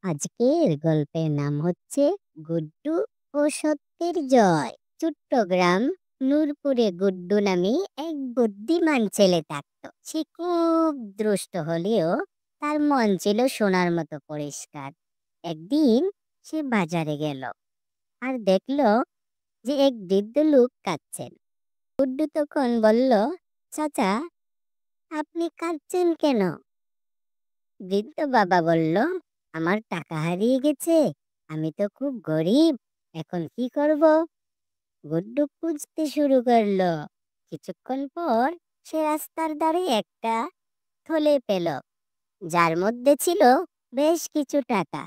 আজকের গল্পের নাম হচ্ছে গুড্ডু ও সত্যের জয়। চট্টগ্রাম নূরপুরে গুড্ডু নামে এক বুদ্ধিমান ছেলে থাকত। সে খুব দুষ্ট হলেও তার মন ছিল সোনার মতো পরিষ্কার। একদিন সে বাজারে গেল আর দেখলো যে এক বৃদ্ধ লোক কাঁদছেন। গুড্ডু তখন বলল, চাচা, আপনি কাঁদছেন কেন? বৃদ্ধ বাবা বলল, আমার টাকা হারিয়ে গেছে, আমি তো খুব গরিব, এখন কি করব? গুড্ডু খুঁজতে শুরু করলো। কিছুক্ষণ পর সে রাস্তার ধারে একটা থলে পেল, যার মধ্যে ছিল বেশ কিছু টাকা।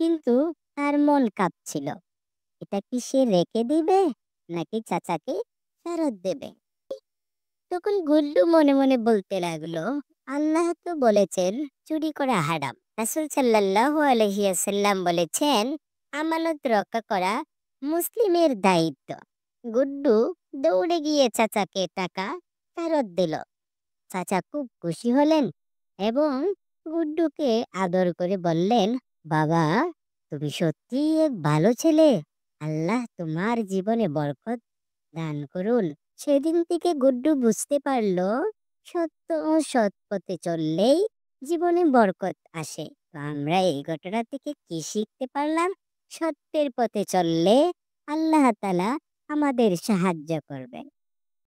কিন্তু তার মন কাঁপছিল। এটা কি সে রেখে দিবে নাকি চাচাকে ফেরত দেবে? তখন গুড্ডু মনে মনে বলতে লাগলো, আল্লাহ তো বলেছেন চুরি করা হারাম। রাসূল সাল্লাল্লাহু আলাইহি ওয়াসাল্লাম বলেছেন আমানত রক্ষা করা মুসলিমের দায়িত্ব। গুড্ডু দৌড়ে গিয়ে চাচাকে টাকা ফেরত দিল। চাচা খুব খুশি হলেন এবং গুড্ডুকে আদর করে বললেন, বাবা, তুমি সত্যি এক ভালো ছেলে, আল্লাহ তোমার জীবনে বরকত দান করুন। সেদিন থেকে গুড্ডু বুঝতে পারলো সত্য ও সৎ পথে চললেই জীবনে বরকত আসে। তো আমরা এই ঘটনা থেকে কি শিখতে পারলাম? সত্যের পথে চললে আল্লাহ তাআলা আমাদের সাহায্য করবেন।